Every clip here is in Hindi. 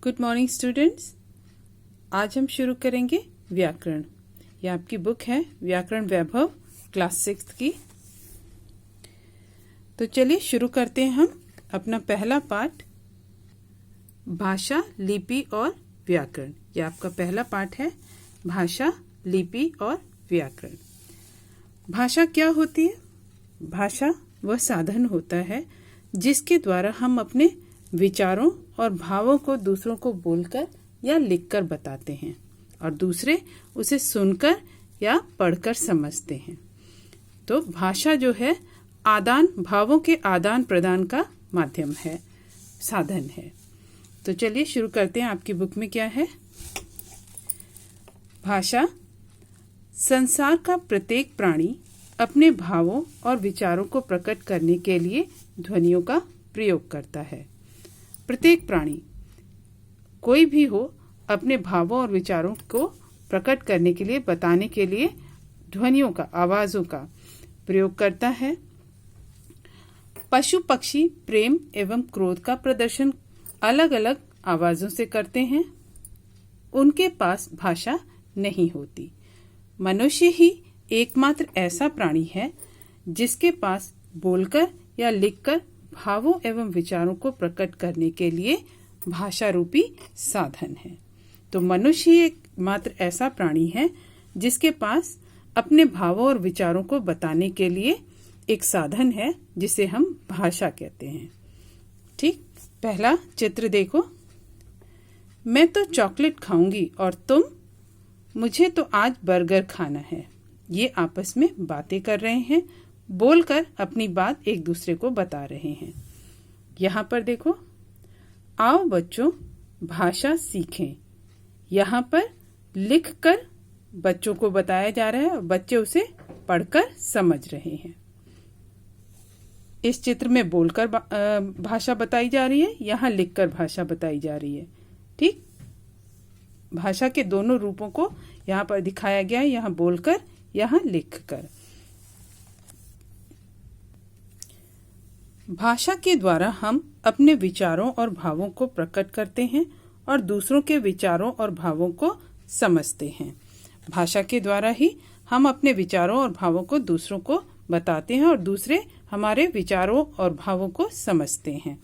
Good morning students. आज हम शुरू करेंगे व्याकरण। ये आपकी बुक है व्याकरण वैभव क्लास 6 की। तो चलिए शुरू करते हैं हम अपना पहला पाठ, भाषा, लिपि और व्याकरण। ये आपका पहला पाठ है, भाषा, लिपि और व्याकरण। भाषा क्या होती है? भाषा वह साधन होता है जिसके द्वारा हम अपने विचारों और भावों को दूसरों को बोलकर या लिखकर बताते हैं और दूसरे उसे सुनकर या पढ़कर समझते हैं। तो भाषा जो है भावों के आदान प्रदान का माध्यम है, साधन है। तो चलिए शुरू करते हैं। आपकी बुक में क्या है? भाषा, संसार का प्रत्येक प्राणी अपने भावों और विचारों को प्रकट करने के लिए ध्वनियों का प्रयोग करता है। प्रत्येक प्राणी, कोई भी हो, अपने भावों और विचारों को प्रकट करने के लिए, बताने के लिए ध्वनियों का, आवाजों का प्रयोग करता है। पशु पक्षी प्रेम एवं क्रोध का प्रदर्शन अलग अलग आवाजों से करते हैं। उनके पास भाषा नहीं होती। मनुष्य ही एकमात्र ऐसा प्राणी है जिसके पास बोलकर या लिखकर भावों एवं विचारों को प्रकट करने के लिए भाषा रूपी साधन है। तो मनुष्य ही एकमात्र ऐसा प्राणी है जिसके पास अपने भावों और विचारों को बताने के लिए एक साधन है जिसे हम भाषा कहते हैं। ठीक, पहला चित्र देखो। मैं तो चॉकलेट खाऊंगी और तुम? मुझे तो आज बर्गर खाना है। ये आपस में बातें कर रहे हैं, बोलकर अपनी बात एक दूसरे को बता रहे हैं। यहाँ पर देखो, आओ बच्चों भाषा सीखें। यहाँ पर लिखकर बच्चों को बताया जा रहा है और बच्चे उसे पढ़कर समझ रहे हैं। इस चित्र में बोलकर भाषा बताई जा रही है, यहाँ लिखकर भाषा बताई जा रही है। ठीक, भाषा के दोनों रूपों को यहाँ पर दिखाया गया है, यहाँ बोलकर, यहाँ लिखकर। भाषा के द्वारा हम अपने विचारों और भावों को प्रकट करते हैं और दूसरों के विचारों और भावों को समझते हैं। भाषा के द्वारा ही हम अपने विचारों और भावों को दूसरों को बताते हैं और दूसरे हमारे विचारों और भावों को समझते हैं।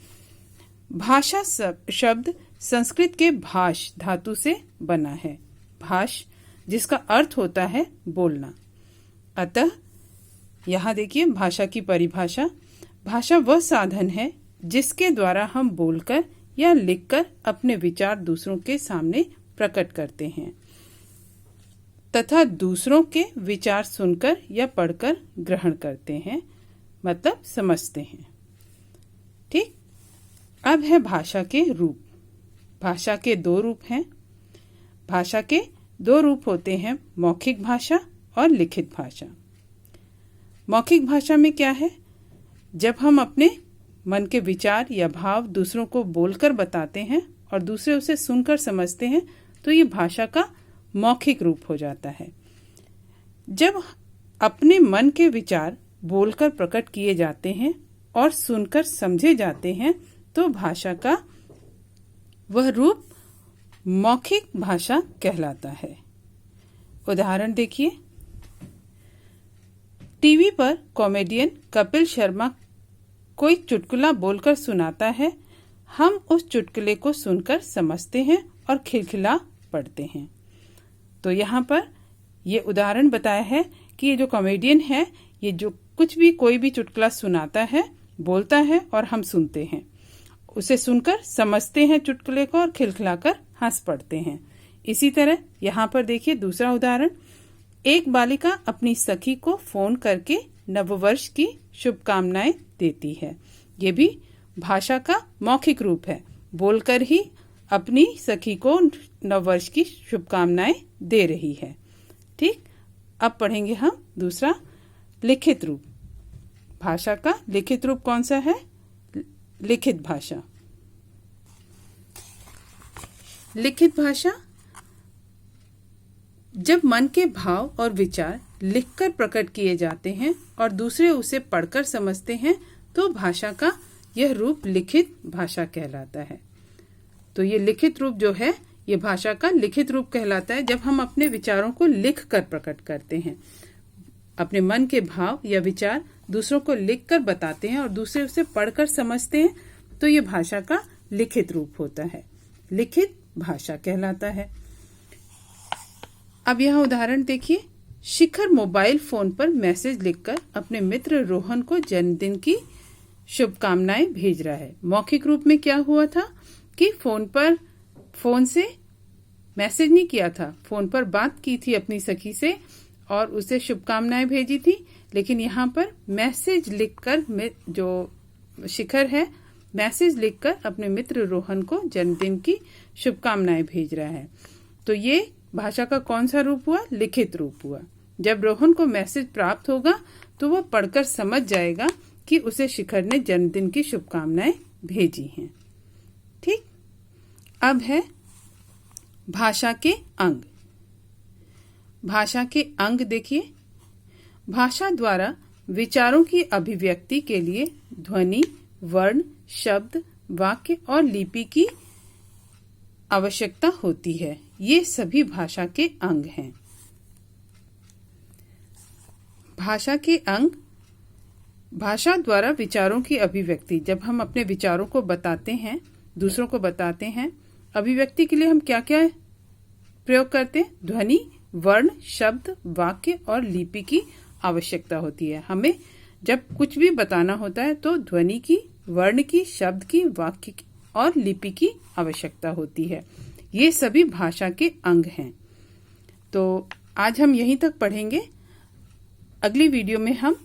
भाषा शब्द संस्कृत के भाष धातु से बना है। भाष जिसका अर्थ होता है बोलना। अतः यहाँ देखिए भाषा की परिभाषा। भाषा वह साधन है जिसके द्वारा हम बोलकर या लिखकर अपने विचार दूसरों के सामने प्रकट करते हैं तथा दूसरों के विचार सुनकर या पढ़कर ग्रहण करते हैं, मतलब समझते हैं। ठीक, अब है भाषा के रूप। भाषा के दो रूप हैं। भाषा के दो रूप होते हैं, मौखिक भाषा और लिखित भाषा। मौखिक भाषा में क्या है? जब हम अपने मन के विचार या भाव दूसरों को बोलकर बताते हैं और दूसरे उसे सुनकर समझते हैं तो ये भाषा का मौखिक रूप हो जाता है। जब अपने मन के विचार बोलकर प्रकट किए जाते हैं और सुनकर समझे जाते हैं तो भाषा का वह रूप मौखिक भाषा कहलाता है। उदाहरण देखिए, टीवी पर कॉमेडियन कपिल शर्मा कोई चुटकुला बोलकर सुनाता है। हम उस चुटकुले को सुनकर समझते हैं और खिलखिला पढ़ते हैं। तो यहाँ पर ये उदाहरण बताया है कि ये जो कॉमेडियन है, ये जो कुछ भी कोई भी चुटकुला सुनाता है, बोलता है और हम सुनते हैं, उसे सुनकर समझते हैं चुटकुले को और खिलखिलाकर हंस पड़ते हैं। इसी तरह यहाँ पर देखिए दूसरा उदाहरण। एक बालिका अपनी सखी को फोन करके नववर्ष की शुभकामनाएं देती है। ये भी भाषा का मौखिक रूप है। बोलकर ही अपनी सखी को नववर्ष की शुभकामनाएं दे रही है। ठीक, अब पढ़ेंगे हम दूसरा, लिखित रूप। भाषा का लिखित रूप कौन सा है? लिखित भाषा। लिखित भाषा जब मन के भाव और विचार लिखकर प्रकट किए जाते हैं और दूसरे उसे पढ़कर समझते हैं तो भाषा का यह रूप लिखित भाषा कहलाता है। तो ये लिखित रूप जो है ये भाषा का लिखित रूप कहलाता है, जब हम अपने विचारों को लिख कर प्रकट करते हैं। अपने मन के भाव या विचार दूसरों को लिखकर बताते हैं और दूसरे उसे पढ़कर समझते हैं, तो ये भाषा का लिखित रूप होता है, लिखित भाषा कहलाता है। अब यहाँ उदाहरण देखिए। शिखर मोबाइल फोन पर मैसेज लिखकर अपने मित्र रोहन को जन्मदिन की शुभकामनाएं भेज रहा है। मौखिक रूप में क्या हुआ था कि फोन से मैसेज नहीं किया था, फोन पर बात की थी अपनी सखी से और उसे शुभकामनाएं भेजी थी, लेकिन यहाँ पर मैसेज लिखकर जो शिखर है मैसेज लिखकर अपने मित्र रोहन को जन्मदिन की शुभकामनाएं भेज रहा है। तो ये भाषा का कौन सा रूप हुआ? लिखित रूप हुआ। जब रोहन को मैसेज प्राप्त होगा तो वह पढ़कर समझ जाएगा कि उसे शिखर ने जन्मदिन की शुभकामनाएं भेजी हैं। ठीक। अब है भाषा के अंग। भाषा के अंग देखिए। भाषा द्वारा विचारों की अभिव्यक्ति के लिए ध्वनि, वर्ण, शब्द, वाक्य और लिपि की आवश्यकता होती है। ये सभी भाषा के अंग हैं। भाषा के अंग। भाषा द्वारा विचारों की अभिव्यक्ति, जब हम अपने विचारों को बताते हैं, दूसरों को बताते हैं, अभिव्यक्ति के लिए हम क्या क्या प्रयोग करते हैं? ध्वनि, वर्ण, शब्द, वाक्य और लिपि की आवश्यकता होती है। हमें जब कुछ भी बताना होता है तो ध्वनि की, वर्ण की, शब्द की, वाक्य की और लिपि की आवश्यकता होती है। ये सभी भाषा के अंग हैं। तो आज हम यहीं तक पढ़ेंगे। अगली वीडियो में हम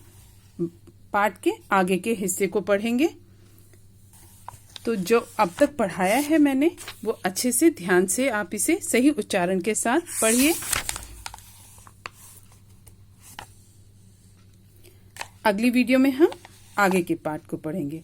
पाठ के आगे के हिस्से को पढ़ेंगे। तो जो अब तक पढ़ाया है मैंने वो अच्छे से ध्यान से आप इसे सही उच्चारण के साथ पढ़िए। अगली वीडियो में हम आगे के पाठ को पढ़ेंगे।